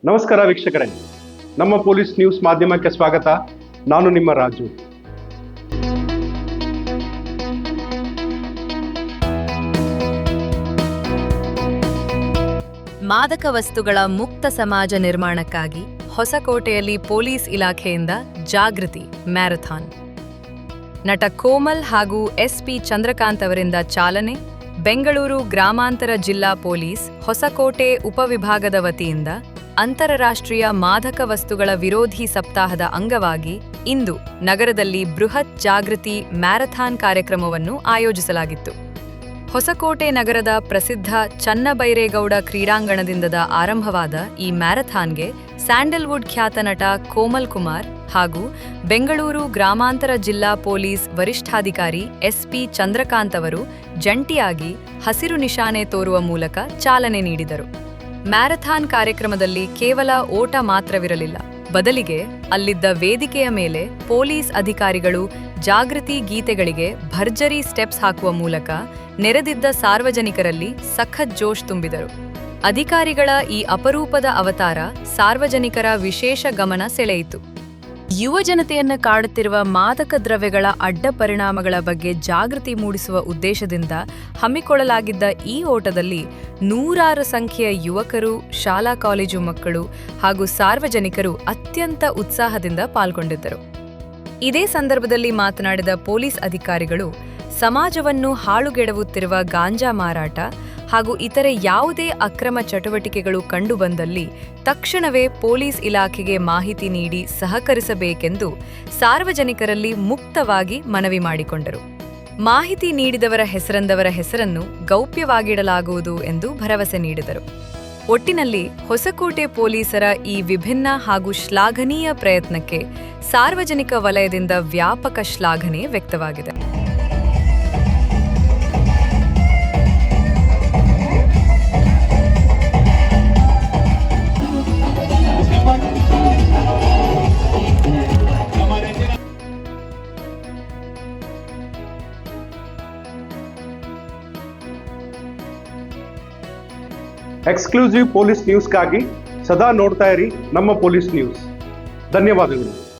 ನಮಸ್ಕಾರ ವೀಕ್ಷಕರೇ, ನಮ್ಮ ಪೊಲೀಸ್ ನ್ಯೂಸ್ ಮಾಧ್ಯಮಕ್ಕೆ ಸ್ವಾಗತ. ನಾನು ನಿಮ್ಮ ರಾಜು. ಮಾದಕ ವಸ್ತುಗಳ ಮುಕ್ತ ಸಮಾಜ ನಿರ್ಮಾಣಕ್ಕಾಗಿ ಹೊಸಕೋಟೆಯಲ್ಲಿ ಪೊಲೀಸ್ ಇಲಾಖೆಯಿಂದ ಜಾಗೃತಿ ಮ್ಯಾರಥಾನ್. ನಟ ಕೋಮಲ್ ಹಾಗೂ ಎಸ್ಪಿ ಚಂದ್ರಕಾಂತ್ ಅವರಿಂದ ಚಾಲನೆ. ಬೆಂಗಳೂರು ಗ್ರಾಮಾಂತರ ಜಿಲ್ಲಾ ಪೊಲೀಸ್ ಹೊಸಕೋಟೆ ಉಪವಿಭಾಗದ ವತಿಯಿಂದ ಅಂತಾರಾಷ್ಟ್ರೀಯ ಮಾದಕ ವಸ್ತುಗಳ ವಿರೋಧಿ ಸಪ್ತಾಹದ ಅಂಗವಾಗಿ ಇಂದು ನಗರದಲ್ಲಿ ಬೃಹತ್ ಜಾಗೃತಿ ಮ್ಯಾರಥಾನ್ ಕಾರ್ಯಕ್ರಮವನ್ನು ಆಯೋಜಿಸಲಾಗಿತ್ತು. ಹೊಸಕೋಟೆ ನಗರದ ಪ್ರಸಿದ್ಧ ಚನ್ನಬೈರೇಗೌಡ ಕ್ರೀಡಾಂಗಣದಿಂದ ಆರಂಭವಾದ ಈ ಮ್ಯಾರಥಾನ್ಗೆ ಸ್ಯಾಂಡಲ್ವುಡ್ ಖ್ಯಾತ ನಟ ಕೋಮಲ್ ಕುಮಾರ್ ಹಾಗೂ ಬೆಂಗಳೂರು ಗ್ರಾಮಾಂತರ ಜಿಲ್ಲಾ ಪೊಲೀಸ್ ವರಿಷ್ಠಾಧಿಕಾರಿ ಎಸ್ಪಿ ಚಂದ್ರಕಾಂತ್ ಅವರು ಜಂಟಿಯಾಗಿ ಹಸಿರು ನಿಶಾನೆ ತೋರುವ ಮೂಲಕ ಚಾಲನೆ ನೀಡಿದರು. ಮ್ಯಾರಥಾನ್ ಕಾರ್ಯಕ್ರಮದಲ್ಲಿ ಕೇವಲ ಓಟ ಮಾತ್ರವಿರಲಿಲ್ಲ, ಬದಲಿಗೆ ಅಲ್ಲಿದ್ದ ವೇದಿಕೆಯ ಮೇಲೆ ಪೊಲೀಸ್ ಅಧಿಕಾರಿಗಳು ಜಾಗೃತಿ ಗೀತೆಗಳಿಗೆ ಭರ್ಜರಿ ಸ್ಟೆಪ್ಸ್ ಹಾಕುವ ಮೂಲಕ ನೆರೆದಿದ್ದ ಸಾರ್ವಜನಿಕರಲ್ಲಿ ಸಖತ್ ಜೋಶ್ ತುಂಬಿದರು. ಅಧಿಕಾರಿಗಳ ಈ ಅಪರೂಪದ ಅವತಾರ ಸಾರ್ವಜನಿಕರ ವಿಶೇಷ ಗಮನ ಸೆಳೆಯಿತು. ಯುವ ಜನತೆಯನ್ನು ಕಾಡುತ್ತಿರುವ ಮಾದಕ ದ್ರವ್ಯಗಳ ಅಡ್ಡ ಪರಿಣಾಮಗಳ ಬಗ್ಗೆ ಜಾಗೃತಿ ಮೂಡಿಸುವ ಉದ್ದೇಶದಿಂದ ಹಮ್ಮಿಕೊಳ್ಳಲಾಗಿದ್ದ ಈ ಓಟದಲ್ಲಿ ನೂರಾರು ಸಂಖ್ಯೆಯ ಯುವಕರು, ಶಾಲಾ ಕಾಲೇಜು ಮಕ್ಕಳು ಹಾಗೂ ಸಾರ್ವಜನಿಕರು ಅತ್ಯಂತ ಉತ್ಸಾಹದಿಂದ ಪಾಲ್ಗೊಂಡಿದ್ದರು. ಇದೇ ಸಂದರ್ಭದಲ್ಲಿ ಮಾತನಾಡಿದ ಪೊಲೀಸ್ ಅಧಿಕಾರಿಗಳು, ಸಮಾಜವನ್ನು ಹಾಳುಗೆಡವುತ್ತಿರುವ ಗಾಂಜಾ ಮಾರಾಟ ಹಾಗೂ ಇತರೆ ಯಾವುದೇ ಅಕ್ರಮ ಚಟುವಟಿಕೆಗಳು ಕಂಡುಬಂದಲ್ಲಿ ತಕ್ಷಣವೇ ಪೊಲೀಸ್ ಇಲಾಖೆಗೆ ಮಾಹಿತಿ ನೀಡಿ ಸಹಕರಿಸಬೇಕೆಂದು ಸಾರ್ವಜನಿಕರಲ್ಲಿ ಮುಕ್ತವಾಗಿ ಮನವಿ ಮಾಡಿಕೊಂಡರು. ಮಾಹಿತಿ ನೀಡಿದವರ ಹೆಸರನ್ನು ಗೌಪ್ಯವಾಗಿಡಲಾಗುವುದು ಎಂದು ಭರವಸೆ ನೀಡಿದರು. ಒಟ್ಟಿನಲ್ಲಿ ಹೊಸಕೋಟೆ ಪೊಲೀಸರ ಈ ವಿಭಿನ್ನ ಹಾಗೂ ಶ್ಲಾಘನೀಯ ಪ್ರಯತ್ನಕ್ಕೆ ಸಾರ್ವಜನಿಕ ವಲಯದಿಂದ ವ್ಯಾಪಕ ಶ್ಲಾಘನೆ ವ್ಯಕ್ತವಾಗಿದೆ. ಎಕ್ಸ್ಕ್ಲೂಸಿವ್ ಪೊಲೀಸ್ ನ್ಯೂಸ್ಗಾಗಿ ಸದಾ ನೋಡ್ತಾ ಇರಿ ನಮ್ಮ ಪೊಲೀಸ್ ನ್ಯೂಸ್. ಧನ್ಯವಾದಗಳು.